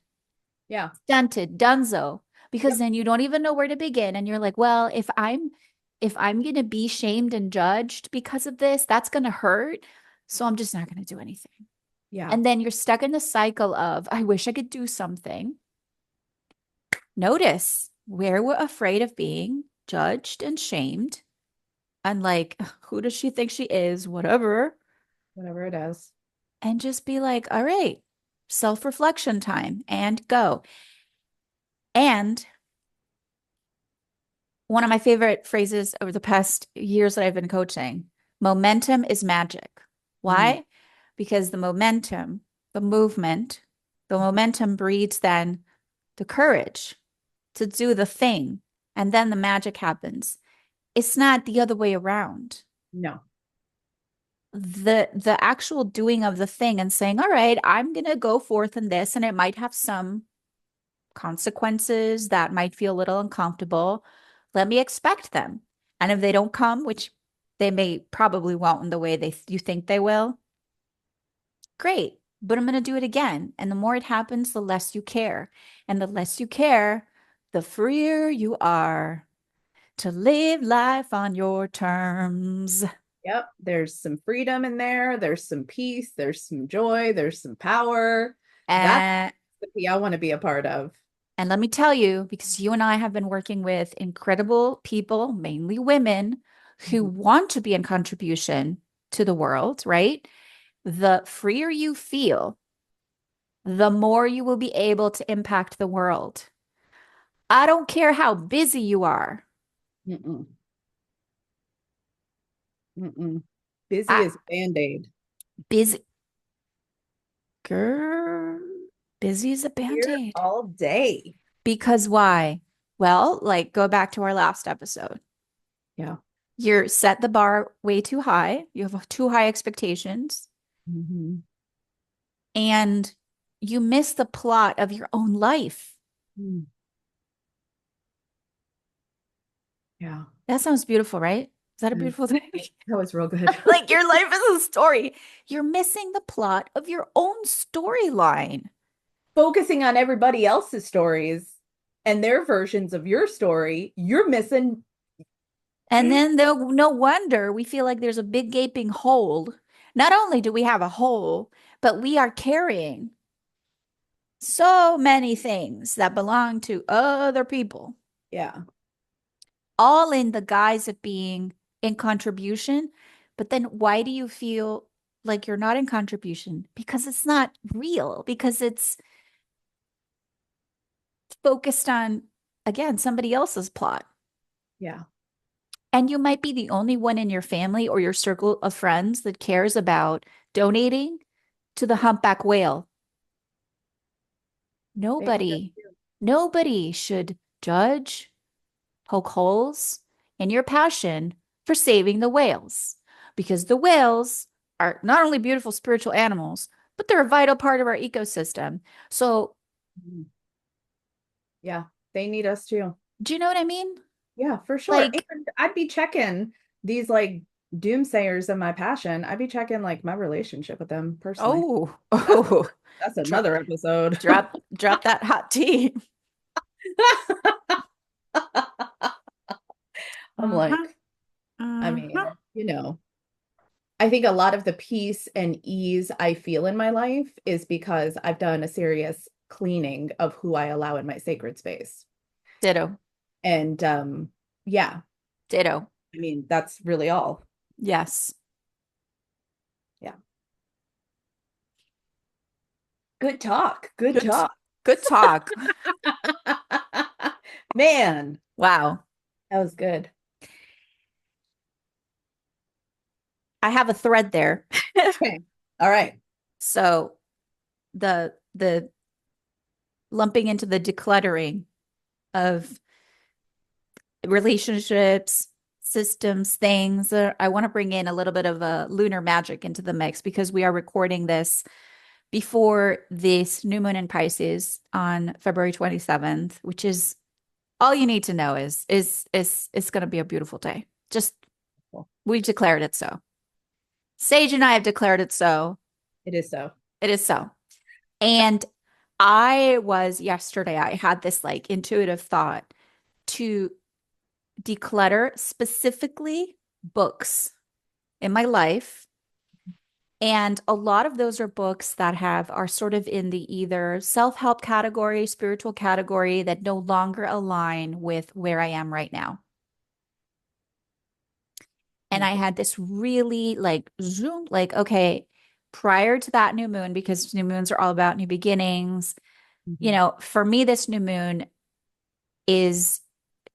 Yeah. stunted, dunzo. Because Yep. then you don't even know where to begin. And you're like, well, if I'm gonna be shamed and judged because of this, that's gonna hurt. So I'm just not gonna do anything. Yeah. And then you're stuck in the cycle of, I wish I could do something. Notice where we're afraid of being judged and shamed. And like, who does she think she is? Whatever. Whatever it is. And just be like, all right, self-reflection time and go. And one of my favorite phrases over the past years that I've been coaching, momentum is magic. Mm. Why? Because the momentum, the movement, the momentum breeds then the courage to do the thing. And then the magic happens. It's not the other way around. No. The actual doing of the thing and saying, all right, I'm gonna go forth in this, and it might have some consequences that might feel a little uncomfortable. Let me expect them. And if they don't come, which they may probably won't in the way you think they will, great. But I'm going to do it again. And the more it happens, the less you care. And the less you care, the freer you are to live life on your terms. Yep. There's some freedom in there. There's some peace. There's some joy. There's some power. That's And the recipe I want to be a part of. And let me tell you, because you and I have been working with incredible people, mainly women, who Mhm. want to be in contribution to the world, right? The freer you feel, the more you will be able to impact the world. I don't care how busy you are. Mm-mm. Mm-mm. Busy I as Band-Aid. busy girl, busy as a Here band-aid. all day. Because why? Well, like go back to our last episode. Yeah. You're set the bar way too high. You have too high expectations. Hmm. And you miss the plot of your own life. Mm. Yeah. That sounds beautiful, right? Is that a And beautiful thing? that was real good. Like your life is a story. You're missing the plot of your own storyline. Focusing on everybody else's stories and their versions of your story, you're missing. And then no wonder we feel like there's a big gaping hole. Not only do we have a hole, but we are carrying so many things that belong to other people, Yeah. all in the guise of being in contribution. But then why do you feel like you're not in contribution? Because it's not real, because it's focused on, again, somebody else's plot. Yeah. And you might be the only one in your family or your circle of friends that cares about donating to the humpback whale. They have that Nobody, too. nobody should judge, poke holes in your passion for saving the whales. because the whales are not only beautiful spiritual animals, but they're a vital part of our ecosystem. So, Mhm. Yeah, they need us too. do you know what I mean? Yeah, for sure. Like, And I'd be checking these like doomsayers of my passion. I'd be checking like my relationship with them personally. oh, That's oh, that's drop, another episode. drop that hot tea. I'm Uh-huh. like, I Uh-huh. mean, I think a lot of the peace and ease I feel in my life is because I've done a serious cleaning of who I allow in my sacred space. Ditto. And yeah, Ditto. I mean, that's really all. Yes. Yeah. Good talk. Good Good, talk. good talk. Man, Wow. that was good. I have a thread there. Okay. All right. So the lumping into the decluttering of relationships, systems, things. I want to bring in a little bit of a lunar magic into the mix because we are recording this before this new moon in Pisces on February 27th, which is all you need to know is it's going to be a beautiful day. Just Cool. we've declared it so. Sage and I have declared it so. It is so. It is so. And I was yesterday, I had this like intuitive thought to declutter specifically books in my life. And a lot of those are books that are sort of in the either self-help category, spiritual category that no longer align with where I am right now. And I Beautiful. had this really like zoom, like, okay, prior to that new moon, because new moons are all about new beginnings, Mhm. for me, this new moon is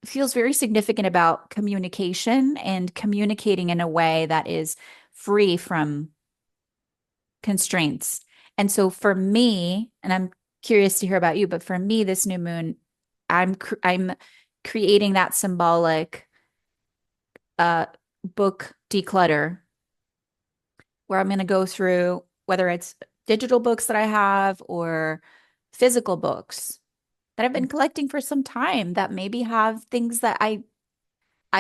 feels very significant about communication and communicating in a way that is free from constraints. And so for me, and I'm curious to hear about you, but for me, this new moon, I'm creating that symbolic uh book declutter where I'm going to go through whether it's digital books that I have or physical books that I've been collecting for some time that maybe have things that I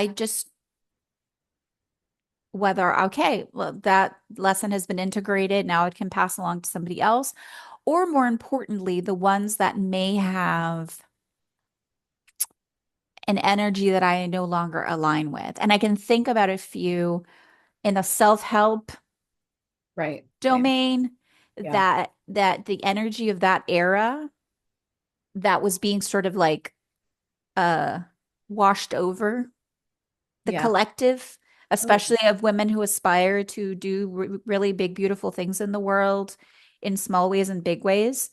just whether okay, well, that lesson has been integrated, now it can pass along to somebody else, or more importantly, the ones that may have an energy that I no longer align with. And I can think about a few in the self-help Right. Same. domain Yeah. that the energy of that era that was being sort of like uh washed over the Yeah. collective, Oh, especially of women who aspire to do really big, beautiful things in the world in small ways and big ways,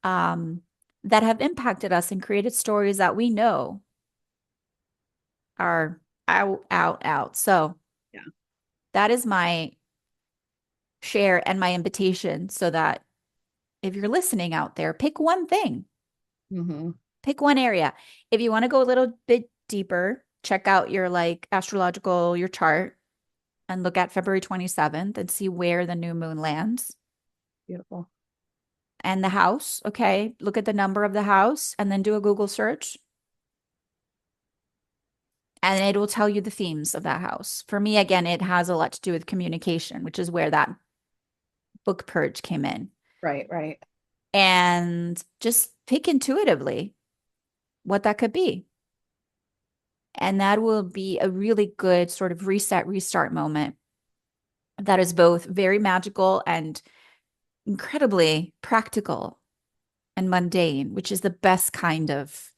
um, that have impacted us and created stories that we know are out, out, out. So yeah. that is my share and my invitation so that if you're listening out there, pick one thing, Hmm. pick one area. If you want to go a little bit deeper, check out your like astrological, your chart and look at February 27th and see where the new moon lands Beautiful. and the house. Okay. Look at the number of the house and then do a Google search and it will tell you the themes of that house. For me, again, it has a lot to do with communication, which is where that book purge came in. Right. Right. And just pick intuitively what that could be. And that will be a really good sort of reset, restart moment that is both very magical and incredibly practical and mundane, which is the best kind of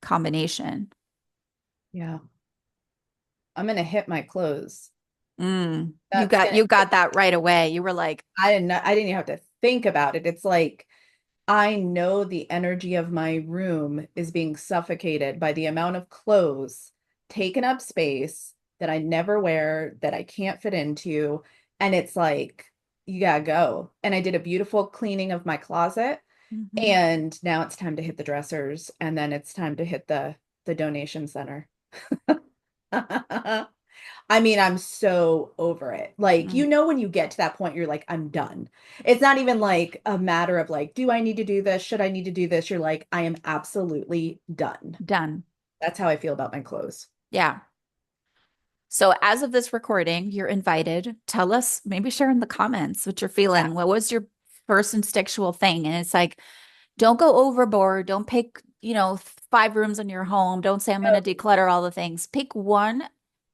combination. Yeah. I'm gonna hit my clothes. You That's got gonna you got that right away. You were like, I didn't even have to think about it. It's like I know the energy of my room is being suffocated by the amount of clothes taking up space that I never wear, that I can't fit into. And it's like, you gotta go. And I did a beautiful cleaning of my closet. mhm. And now it's time to hit the dressers. And then it's time to hit the donation center. I mean, I'm so over it. Like, Mm, you know, when you get to that point, you're like, I'm done. It's not even like a matter of like, do I need to do this? Should I need to do this? You're like, I am absolutely done. done. That's how I feel about my clothes. Yeah. So as of this recording, you're invited. Tell us, maybe share in the comments what you're Yeah. feeling. What was your first instinctual thing? And it's like, don't go overboard. Don't pick, 5 rooms in your home. Don't say I'm going Oh, to declutter all the things. Pick one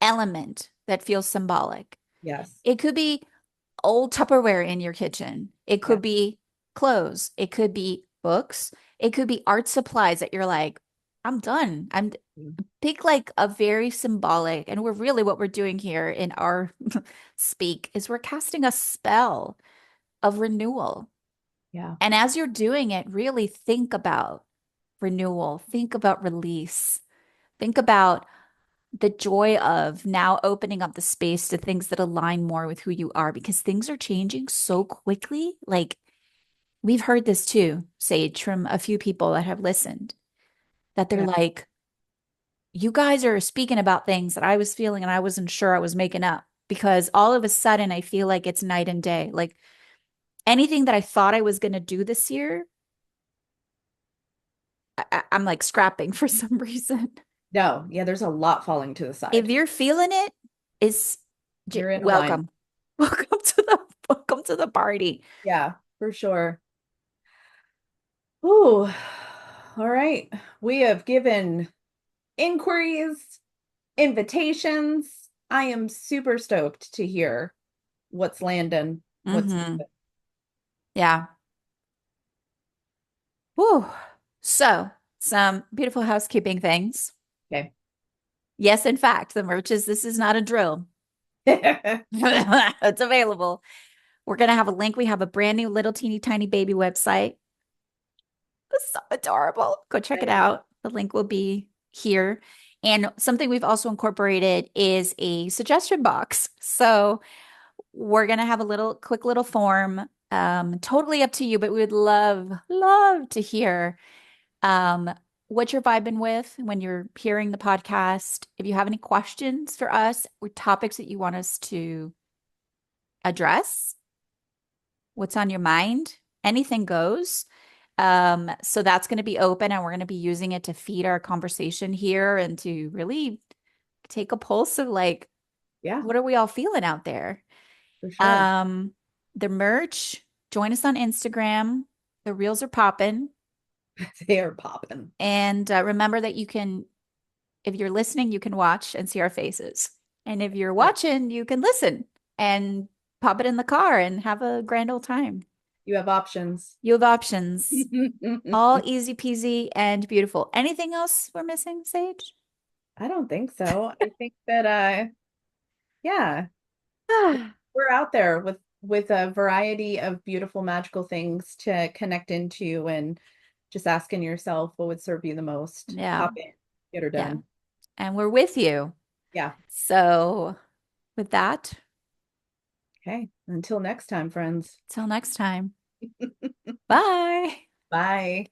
element that feels symbolic. yes. It could be old Tupperware in your kitchen. It Yeah. could be clothes. It could be books. It could be art supplies that you're like, I'm done. I'm pick like a very symbolic, and we're really what we're doing here in our speak is we're casting a spell of renewal. Yeah. And as you're doing it, really think about renewal, think about release, think about the joy of now opening up the space to things that align more with who you are because things are changing so quickly. Like we've heard this too, Sage, from a few people that have listened, that they're Yeah. like, you guys are speaking about things that I was feeling and I wasn't sure I was making up because all of a sudden I feel like it's night and day. Like anything that I thought I was going to do this year, I'm like scrapping for some reason. No, yeah, there's a lot falling to the If side. you're feeling it, is You're in alignment. welcome. Welcome to the party. Yeah, for sure. Ooh, all right. We have given inquiries, invitations. I am super stoked to hear what's landing, what's Hmm. Yeah. Whew. So, some beautiful housekeeping things. okay. Yes, in fact, the merch is this is not a drill. It's available. We're going to have a link. We have a brand new little teeny tiny baby website. It's so adorable. Go check it out. The link will be here. And something we've also incorporated is a suggestion box. So we're going to have a quick little form. Totally up to you, but we would love to hear um, what you're vibing with when you're hearing the podcast. If you have any questions for us or topics that you want us to address, what's on your mind, anything goes. So that's going to be open and we're going to be using it to feed our conversation here and to really take a pulse of like, Yeah, what are we all feeling out there? for sure. Um, the merch, join us on Instagram. The reels are popping. They are popping. And remember that if you're listening, you can watch and see our faces. And if you're Yeah, watching, you can listen and pop it in the car and have a grand old time. you have options. You have options. I All easy peasy and beautiful. Anything else we're missing, Sage? don't think so. I think that yeah, Ah, we're out there with a variety of beautiful magical things to connect into and just asking yourself what would serve you the most. yeah, Hop in, get her yeah. done. And we're with you. Yeah. So, with that, Okay. Until next time, friends. till next time. Bye. Bye.